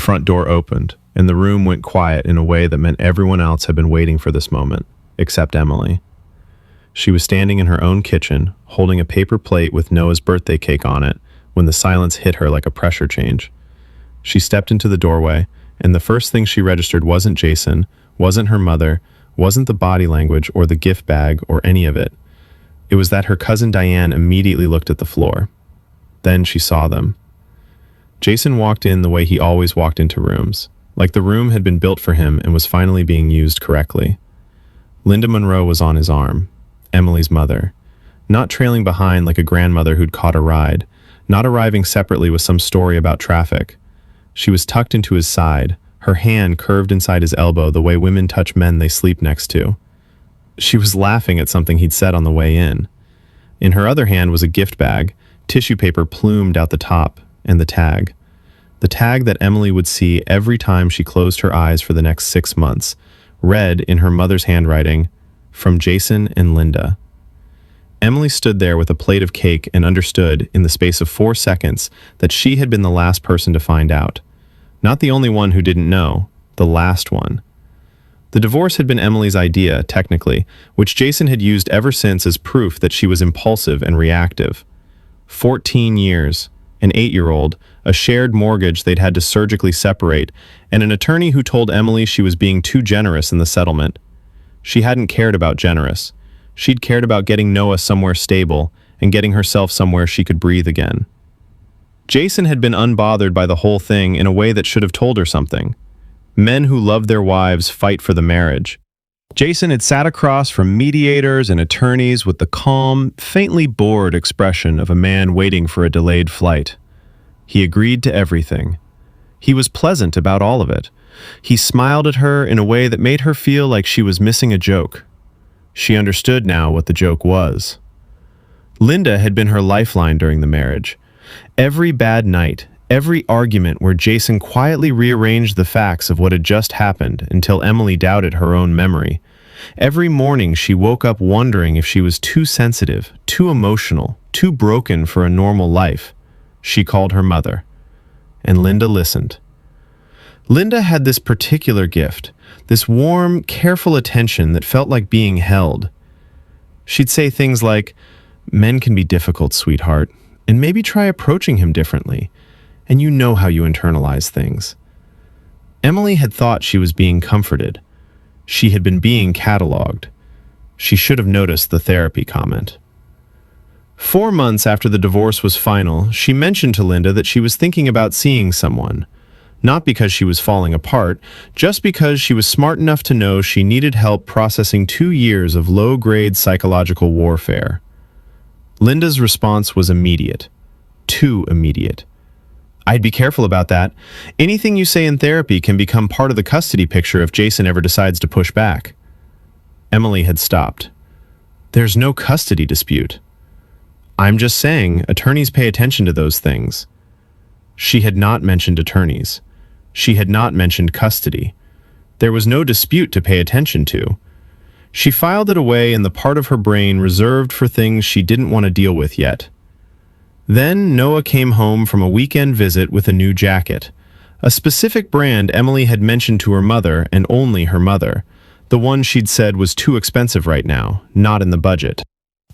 front door opened, and the room went quiet in a way that meant everyone else had been waiting for this moment, except Emily. She was standing in her own kitchen, holding a paper plate with Noah's birthday cake on it, when the silence hit her like a pressure change. She stepped into the doorway, and the first thing she registered wasn't Jason, wasn't her mother, wasn't the body language or the gift bag or any of it. It was that her cousin Diane immediately looked at the floor. Then she saw them. Jason walked in the way he always walked into rooms, like the room had been built for him and was finally being used correctly. Linda Monroe was on his arm, Emily's mother, not trailing behind like a grandmother who'd caught a ride, not arriving separately with some story about traffic. She was tucked into his side, her hand curved inside his elbow the way women touch men they sleep next to. She was laughing at something he'd said on the way in. In her other hand was a gift bag, tissue paper plumed out the top, and the tag. The tag that Emily would see every time she closed her eyes for the next 6 months, read in her mother's handwriting, "From Jason and Linda." Emily stood there with a plate of cake and understood, in the space of 4 seconds, that she had been the last person to find out. Not the only one who didn't know, the last one. The divorce had been Emily's idea, technically, which Jason had used ever since as proof that she was impulsive and reactive. 14 years, an 8-year-old, a shared mortgage they'd had to surgically separate, and an attorney who told Emily she was being too generous in the settlement. She hadn't cared about generous. She'd cared about getting Noah somewhere stable and getting herself somewhere she could breathe again. Jason had been unbothered by the whole thing in a way that should have told her something. Men who love their wives fight for the marriage. Jason had sat across from mediators and attorneys with the calm, faintly bored expression of a man waiting for a delayed flight. He agreed to everything. He was pleasant about all of it. He smiled at her in a way that made her feel like she was missing a joke. She understood now what the joke was. Linda had been her lifeline during the marriage. Every bad night, every argument where Jason quietly rearranged the facts of what had just happened until Emily doubted her own memory. Every morning she woke up wondering if she was too sensitive, too emotional, too broken for a normal life. She called her mother. And Linda listened. Linda had this particular gift, this warm, careful attention that felt like being held. She'd say things like, "Men can be difficult, sweetheart, and maybe try approaching him differently. And you know how you internalize things." Emily had thought she was being comforted. She had been being cataloged. She should have noticed the therapy comment. 4 months after the divorce was final, she mentioned to Linda that she was thinking about seeing someone. Not because she was falling apart, just because she was smart enough to know she needed help processing 2 years of low-grade psychological warfare. Linda's response was immediate. Too immediate. "I'd be careful about that. Anything you say in therapy can become part of the custody picture if Jason ever decides to push back." Emily had stopped. "There's no custody dispute." "I'm just saying, attorneys pay attention to those things." She had not mentioned attorneys. She had not mentioned custody. There was no dispute to pay attention to. She filed it away in the part of her brain reserved for things she didn't want to deal with yet. Then Noah came home from a weekend visit with a new jacket. A specific brand Emily had mentioned to her mother, and only her mother. The one she'd said was too expensive right now, not in the budget.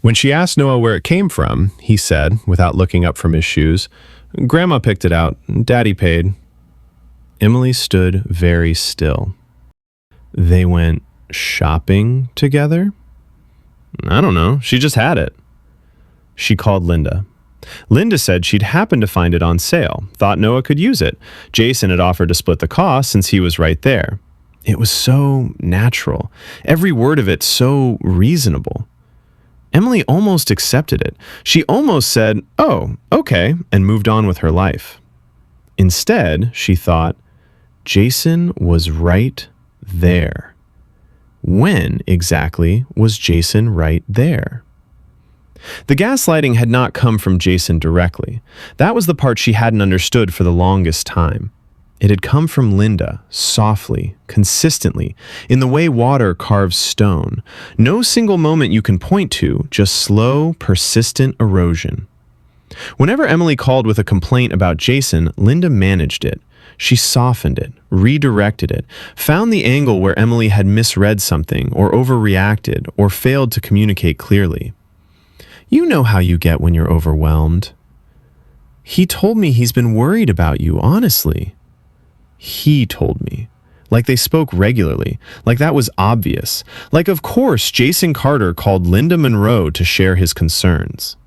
When she asked Noah where it came from, he said, without looking up from his shoes, "Grandma picked it out. Daddy paid." Emily stood very still. They went shopping together? I don't know. She just had it. She called Linda. Linda said she'd happened to find it on sale, thought Noah could use it. Jason had offered to split the cost since he was right there. It was so natural. Every word of it so reasonable. Emily almost accepted it. She almost said, "Oh, okay," and moved on with her life. Instead, she thought, Jason was right there. When exactly was Jason right there? The gaslighting had not come from Jason directly. That was the part she hadn't understood for the longest time. It had come from Linda, softly, consistently, in the way water carves stone. No single moment you can point to, just slow, persistent erosion. Whenever Emily called with a complaint about Jason, Linda managed it. She softened it, redirected it, found the angle where Emily had misread something or overreacted or failed to communicate clearly. "You know how you get when you're overwhelmed." "He told me he's been worried about you, honestly." "He told me." Like they spoke regularly, like that was obvious. Like, of course, Jason Carter called Linda Monroe to share his concerns.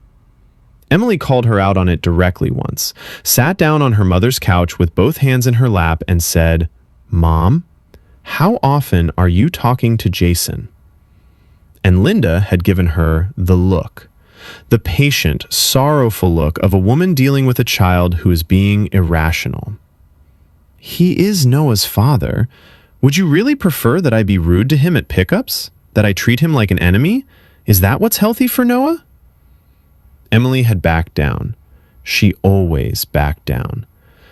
Emily called her out on it directly once, sat down on her mother's couch with both hands in her lap and said, "Mom, how often are you talking to Jason?" And Linda had given her the look, the patient, sorrowful look of a woman dealing with a child who is being irrational. "He is Noah's father. Would you really prefer that I be rude to him at pickups? That I treat him like an enemy? Is that what's healthy for Noah?" Emily had backed down. She always backed down.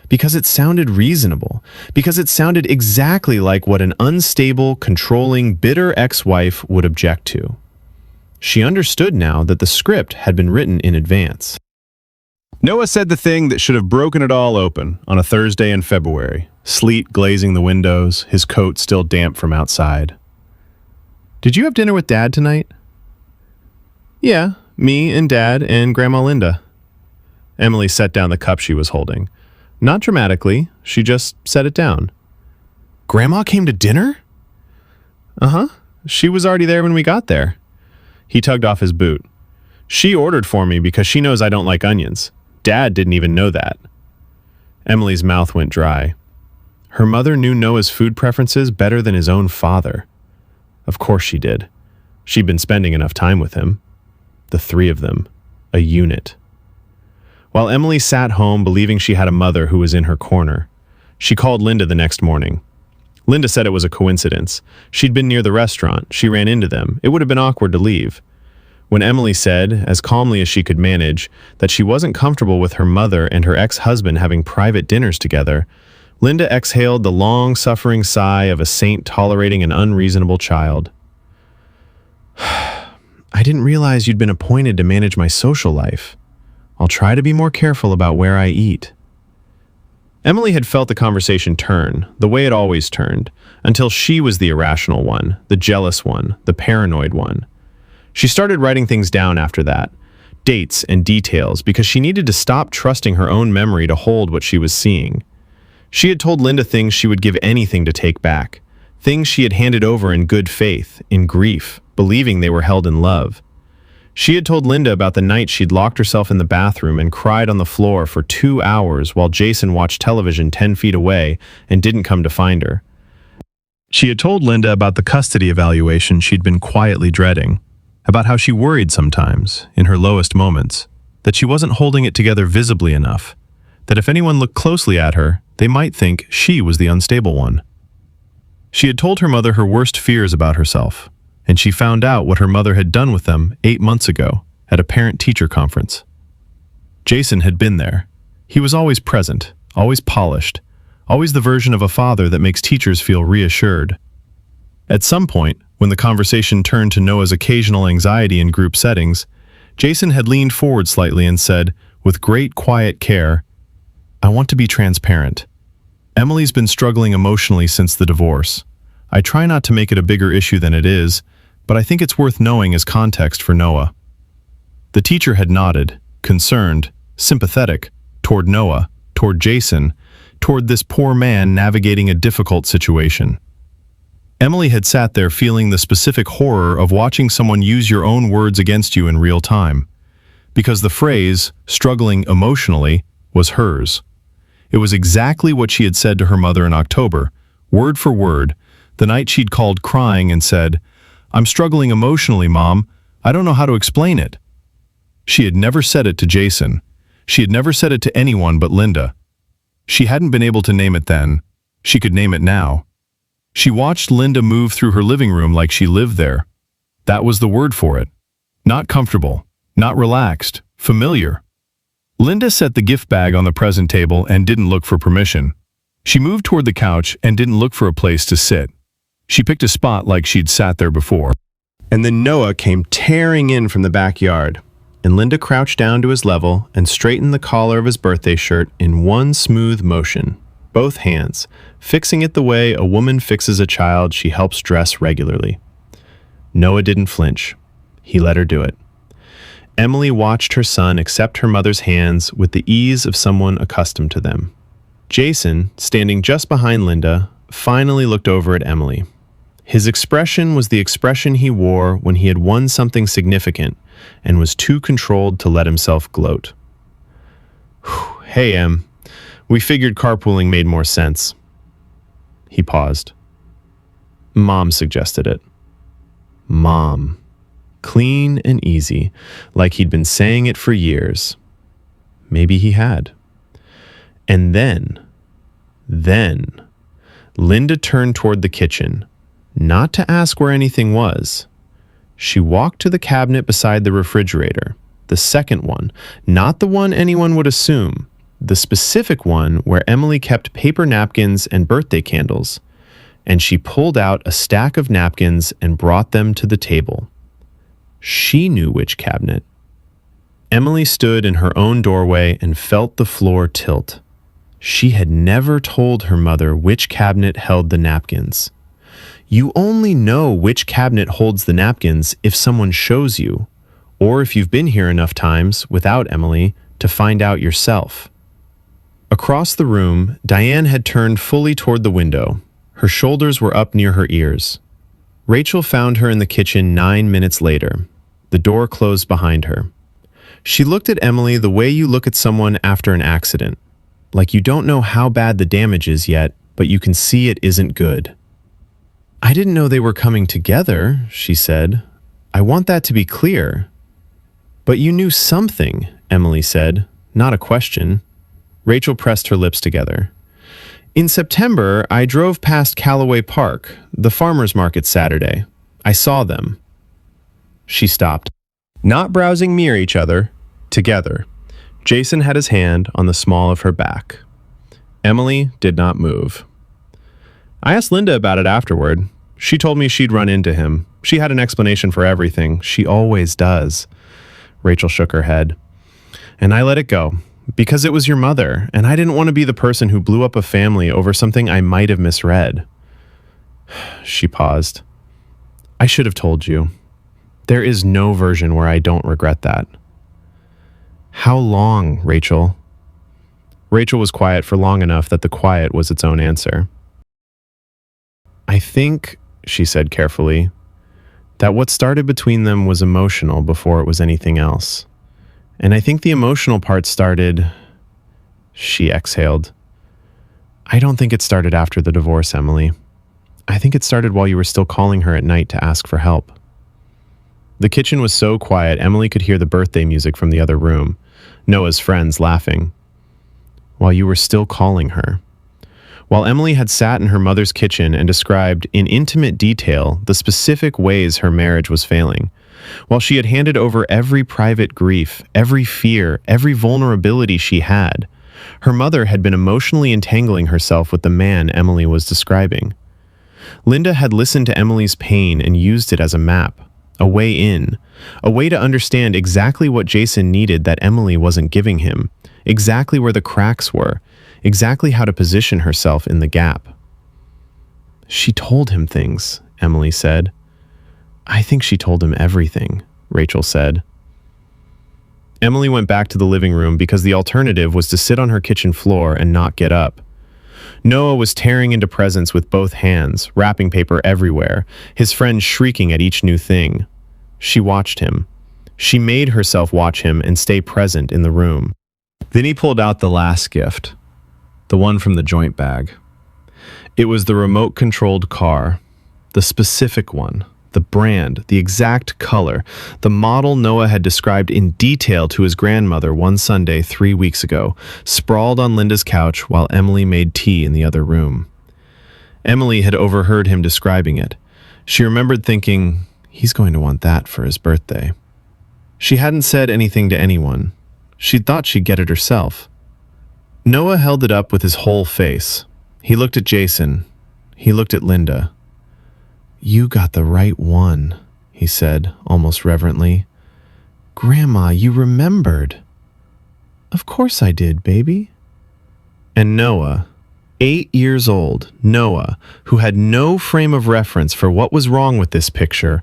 Because it sounded reasonable. Because it sounded exactly like what an unstable, controlling, bitter ex-wife would object to. She understood now that the script had been written in advance. Noah said the thing that should have broken it all open on a Thursday in February, sleet glazing the windows, his coat still damp from outside. "Did you have dinner with Dad tonight?" "Yeah, me and Dad and Grandma Linda." Emily set down the cup she was holding. Not dramatically, she just set it down. "Grandma came to dinner?" "Uh-huh. She was already there when we got there." He tugged off his boot. "She ordered for me because she knows I don't like onions. Dad didn't even know that." Emily's mouth went dry. Her mother knew Noah's food preferences better than his own father. Of course she did. She'd been spending enough time with him. The three of them. A unit. While Emily sat home believing she had a mother who was in her corner, she called Linda the next morning. Linda said it was a coincidence. She'd been near the restaurant. She ran into them. It would have been awkward to leave. When Emily said, as calmly as she could manage, that she wasn't comfortable with her mother and her ex-husband having private dinners together, Linda exhaled the long-suffering sigh of a saint tolerating an unreasonable child. "I didn't realize you'd been appointed to manage my social life. I'll try to be more careful about where I eat." Emily had felt the conversation turn, the way it always turned, until she was the irrational one, the jealous one, the paranoid one. She started writing things down after that, dates and details, because she needed to stop trusting her own memory to hold what she was seeing. She had told Linda things she would give anything to take back, things she had handed over in good faith, in grief, believing they were held in love. She had told Linda about the night she'd locked herself in the bathroom and cried on the floor for 2 hours while Jason watched television 10 feet away and didn't come to find her. She had told Linda about the custody evaluation she'd been quietly dreading, about how she worried sometimes, in her lowest moments, that she wasn't holding it together visibly enough, that if anyone looked closely at her, they might think she was the unstable one. She had told her mother her worst fears about herself, and she found out what her mother had done with them 8 months ago at a parent-teacher conference. Jason had been there. He was always present, always polished, always the version of a father that makes teachers feel reassured. At some point, when the conversation turned to Noah's occasional anxiety in group settings, Jason had leaned forward slightly and said, with great quiet care, "I want to be transparent. Emily's been struggling emotionally since the divorce. I try not to make it a bigger issue than it is, but I think it's worth knowing as context for Noah." The teacher had nodded, concerned, sympathetic, toward Noah, toward Jason, toward this poor man navigating a difficult situation. Emily had sat there feeling the specific horror of watching someone use your own words against you in real time, because the phrase, struggling emotionally, was hers. It was exactly what she had said to her mother in October, word for word, the night she'd called crying and said, "I'm struggling emotionally, Mom. I don't know how to explain it." She had never said it to Jason. She had never said it to anyone but Linda. She hadn't been able to name it then. She could name it now. She watched Linda move through her living room like she lived there. That was the word for it. Not comfortable, not relaxed, familiar. Linda set the gift bag on the present table and didn't look for permission. She moved toward the couch and didn't look for a place to sit. She picked a spot like she'd sat there before. And then Noah came tearing in from the backyard, and Linda crouched down to his level and straightened the collar of his birthday shirt in one smooth motion. both hands, fixing it the way a woman fixes a child she helps dress regularly. Noah didn't flinch. He let her do it. Emily watched her son accept her mother's hands with the ease of someone accustomed to them. Jason, standing just behind Linda, finally looked over at Emily. His expression was the expression he wore when he had won something significant and was too controlled to let himself gloat. "Hey, Em, we figured carpooling made more sense." He paused. Mom suggested it. Mom. Clean and easy, like he'd been saying it for years. Maybe he had. And then, Linda turned toward the kitchen, not to ask where anything was. She walked to the cabinet beside the refrigerator, the second one, not the one anyone would assume, the specific one where Emily kept paper napkins and birthday candles, and she pulled out a stack of napkins and brought them to the table. She knew which cabinet. Emily stood in her own doorway and felt the floor tilt. She had never told her mother which cabinet held the napkins. You only know which cabinet holds the napkins if someone shows you, or if you've been here enough times, without Emily, to find out yourself. Across the room, Diane had turned fully toward the window. Her shoulders were up near her ears. Rachel found her in the kitchen 9 minutes later. The door closed behind her. She looked at Emily the way you look at someone after an accident, like you don't know how bad the damage is yet, but you can see it isn't good. "I didn't know they were coming together," she said. "I want that to be clear." "But you knew something," Emily said, not a question. Rachel pressed her lips together. "In September, I drove past Callaway Park, the farmers market Saturday. I saw them." She stopped. Not browsing near each other, together. Jason had his hand on the small of her back. Emily did not move. "I asked Linda about it afterward. She told me she'd run into him. She had an explanation for everything. She always does." Rachel shook her head. "And I let it go. Because it was your mother, and I didn't want to be the person who blew up a family over something I might have misread." She paused. "I should have told you. There is no version where I don't regret that." "How long, Rachel?" Rachel was quiet for long enough that the quiet was its own answer. "I think," she said carefully, "that what started between them was emotional before it was anything else. And I think the emotional part started..." She exhaled. "I don't think it started after the divorce, Emily. I think it started while you were still calling her at night to ask for help." The kitchen was so quiet, Emily could hear the birthday music from the other room, Noah's friends laughing. While you were still calling her. While Emily had sat in her mother's kitchen and described in intimate detail the specific ways her marriage was failing, while she had handed over every private grief, every fear, every vulnerability she had, her mother had been emotionally entangling herself with the man Emily was describing. Linda had listened to Emily's pain and used it as a map, a way in, a way to understand exactly what Jason needed that Emily wasn't giving him, exactly where the cracks were, exactly how to position herself in the gap. "She told him things," Emily said. "I think she told him everything," Rachel said. Emily went back to the living room because the alternative was to sit on her kitchen floor and not get up. Noah was tearing into presents with both hands, wrapping paper everywhere, his friends shrieking at each new thing. She watched him. She made herself watch him and stay present in the room. Then he pulled out the last gift, the one from the joint bag. It was the remote-controlled car, the specific one, the brand, the exact color, the model Noah had described in detail to his grandmother one Sunday 3 weeks ago, sprawled on Linda's couch while Emily made tea in the other room. Emily had overheard him describing it. She remembered thinking, he's going to want that for his birthday. She hadn't said anything to anyone. She'd thought she'd get it herself. Noah held it up with his whole face. He looked at Jason. He looked at Linda. "You got the right one," he said, almost reverently. "Grandma, you remembered." "Of course I did, baby." And Noah, 8 years old, Noah, who had no frame of reference for what was wrong with this picture,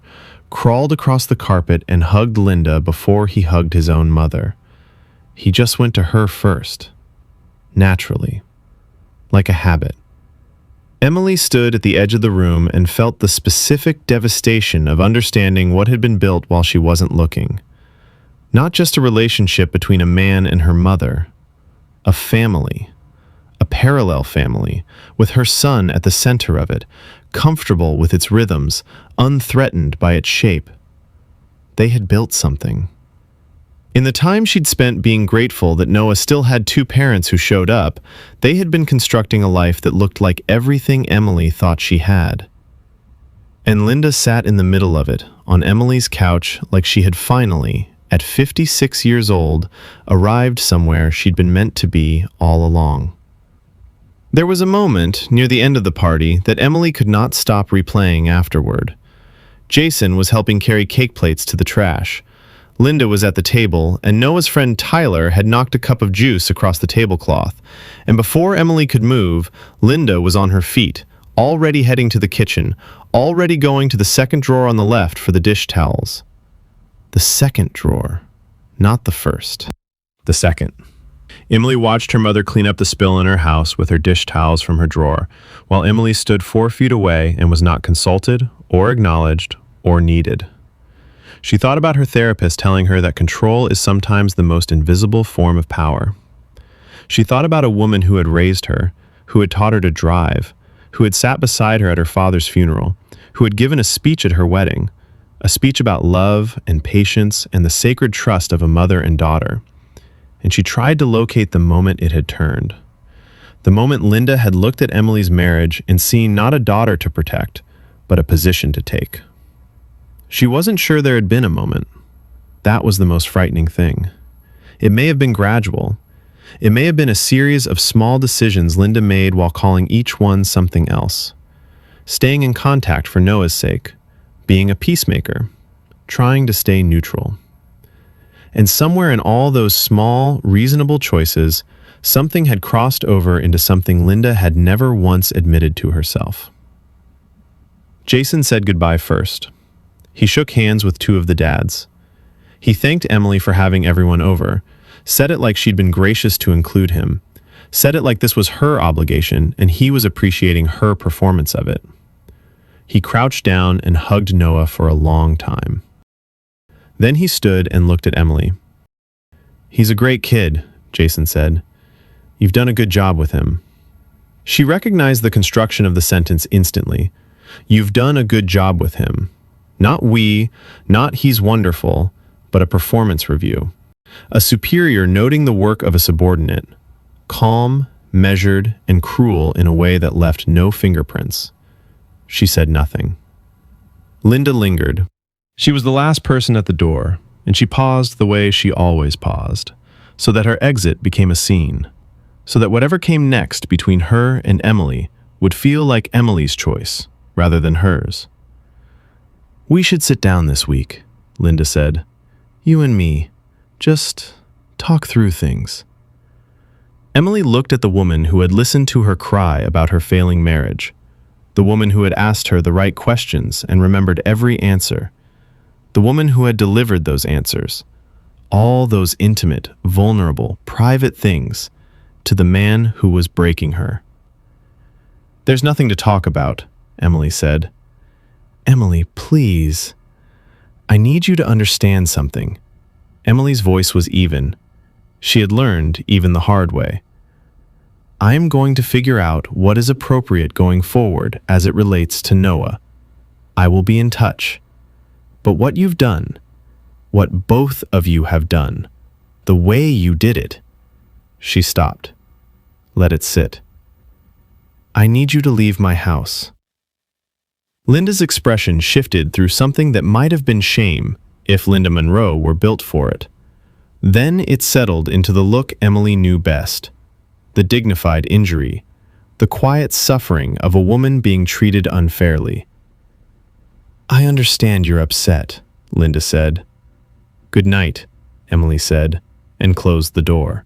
crawled across the carpet and hugged Linda before he hugged his own mother. He just went to her first, naturally, like a habit. Emily stood at the edge of the room and felt the specific devastation of understanding what had been built while she wasn't looking. Not just a relationship between a man and her mother, a family. A parallel family, with her son at the center of it, comfortable with its rhythms, unthreatened by its shape. They had built something. In the time she'd spent being grateful that Noah still had two parents who showed up, they had been constructing a life that looked like everything Emily thought she had. And Linda sat in the middle of it, on Emily's couch, like she had finally, at 56 years old, arrived somewhere she'd been meant to be all along. There was a moment, near the end of the party, that Emily could not stop replaying afterward. Jason was helping carry cake plates to the trash. Linda was at the table, and Noah's friend Tyler had knocked a cup of juice across the tablecloth. And before Emily could move, Linda was on her feet, already heading to the kitchen, already going to the second drawer on the left for the dish towels. The second drawer, not the first. The second. Emily watched her mother clean up the spill in her house with her dish towels from her drawer, while Emily stood 4 feet away and was not consulted, or acknowledged, or needed. She thought about her therapist telling her that control is sometimes the most invisible form of power. She thought about a woman who had raised her, who had taught her to drive, who had sat beside her at her father's funeral, who had given a speech at her wedding, a speech about love and patience and the sacred trust of a mother and daughter. And she tried to locate the moment it had turned. The moment Linda had looked at Emily's marriage and seen not a daughter to protect, but a position to take. She wasn't sure there had been a moment. That was the most frightening thing. It may have been gradual. It may have been a series of small decisions Linda made while calling each one something else. Staying in contact for Noah's sake, being a peacemaker, trying to stay neutral. And somewhere in all those small, reasonable choices, something had crossed over into something Linda had never once admitted to herself. Jason said goodbye first. He shook hands with 2 of the dads. He thanked Emily for having everyone over, said it like she'd been gracious to include him, said it like this was her obligation and he was appreciating her performance of it. He crouched down and hugged Noah for a long time. Then he stood and looked at Emily. "He's a great kid," Jason said. "You've done a good job with him." She recognized the construction of the sentence instantly. You've done a good job with him. Not we, not he's wonderful, but a performance review. A superior noting the work of a subordinate. Calm, measured, and cruel in a way that left no fingerprints. She said nothing. Linda lingered. She was the last person at the door, and she paused the way she always paused, so that her exit became a scene, so that whatever came next between her and Emily would feel like Emily's choice, rather than hers. "We should sit down this week," Linda said. "You and me. Just talk through things." Emily looked at the woman who had listened to her cry about her failing marriage, the woman who had asked her the right questions and remembered every answer, the woman who had delivered those answers, all those intimate, vulnerable, private things, to the man who was breaking her. "There's nothing to talk about," Emily said. "Emily, please. I need you to understand something." Emily's voice was even. She had learned, even the hard way. "I am going to figure out what is appropriate going forward as it relates to Noah. I will be in touch. But what you've done, what both of you have done, the way you did it." She stopped. Let it sit. "I need you to leave my house." Linda's expression shifted through something that might have been shame if Linda Monroe were built for it. Then it settled into the look Emily knew best, the dignified injury, the quiet suffering of a woman being treated unfairly. "I understand you're upset," Linda said. "Good night," Emily said, and closed the door.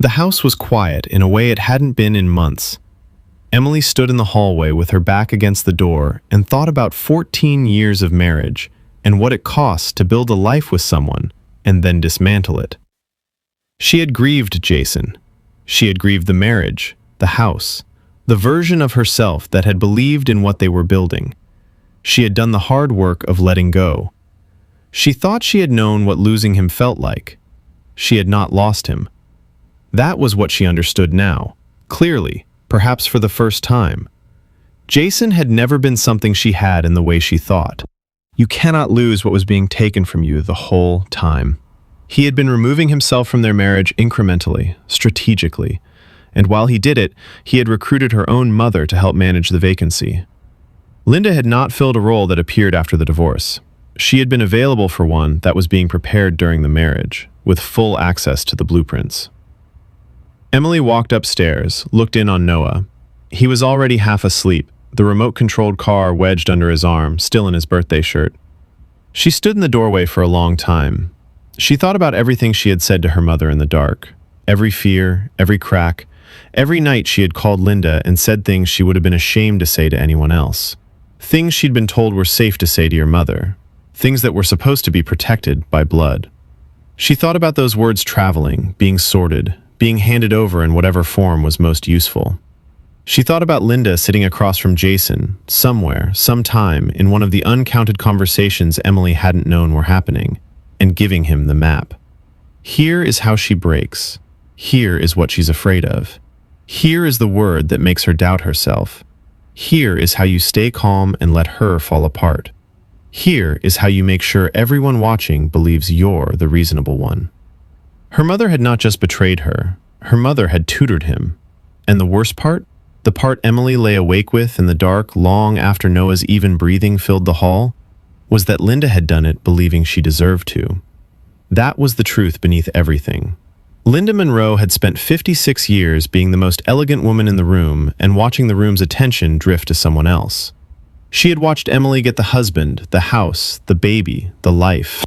The house was quiet in a way it hadn't been in months. Emily stood in the hallway with her back against the door and thought about 14 years of marriage and what it costs to build a life with someone and then dismantle it. She had grieved Jason. She had grieved the marriage, the house, the version of herself that had believed in what they were building. She had done the hard work of letting go. She thought she had known what losing him felt like. She had not lost him. That was what she understood now, clearly, perhaps for the first time. Jason had never been something she had in the way she thought. You cannot lose what was being taken from you the whole time. He had been removing himself from their marriage incrementally, strategically, and while he did it, he had recruited her own mother to help manage the vacancy. Linda had not filled a role that appeared after the divorce. She had been available for one that was being prepared during the marriage, with full access to the blueprints. Emily walked upstairs, looked in on Noah. He was already half asleep, the remote-controlled car wedged under his arm, still in his birthday shirt. She stood in the doorway for a long time. She thought about everything she had said to her mother in the dark. Every fear, every crack, every night she had called Linda and said things she would have been ashamed to say to anyone else. Things she'd been told were safe to say to your mother. Things that were supposed to be protected by blood. She thought about those words traveling, being sorted, being handed over in whatever form was most useful. She thought about Linda sitting across from Jason, somewhere, sometime, in one of the uncounted conversations Emily hadn't known were happening, and giving him the map. Here is how she breaks. Here is what she's afraid of. Here is the word that makes her doubt herself. Here is how you stay calm and let her fall apart. Here is how you make sure everyone watching believes you're the reasonable one. Her mother had not just betrayed her. Her mother had tutored him. And the worst part? The part Emily lay awake with in the dark long after Noah's even breathing filled the hall, was that Linda had done it believing she deserved to. That was the truth beneath everything. Linda Monroe had spent 56 years being the most elegant woman in the room and watching the room's attention drift to someone else. She had watched Emily get the husband, the house, the baby, the life.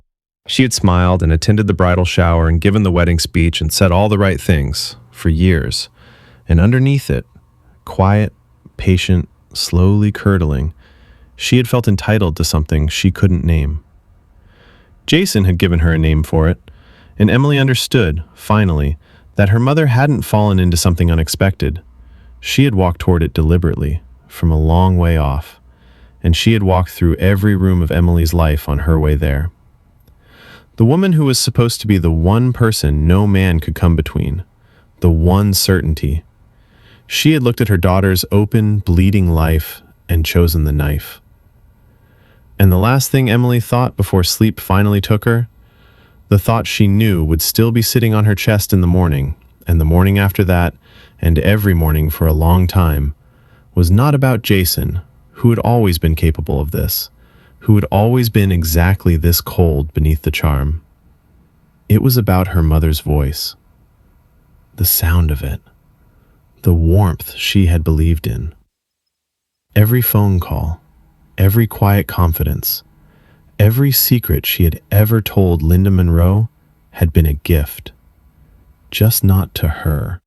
She had smiled and attended the bridal shower and given the wedding speech and said all the right things for years. And underneath it, quiet, patient, slowly curdling, she had felt entitled to something she couldn't name. Jason had given her a name for it, and Emily understood, finally, that her mother hadn't fallen into something unexpected. She had walked toward it deliberately, from a long way off, and she had walked through every room of Emily's life on her way there. The woman who was supposed to be the one person no man could come between, the one certainty. She had looked at her daughter's open, bleeding life and chosen the knife. And the last thing Emily thought before sleep finally took her, the thought she knew would still be sitting on her chest in the morning, and the morning after that, and every morning for a long time, was not about Jason, who had always been capable of this, who had always been exactly this cold beneath the charm. It was about her mother's voice. The sound of it. The warmth she had believed in. Every phone call, every quiet confidence, every secret she had ever told Linda Monroe had been a gift, just not to her.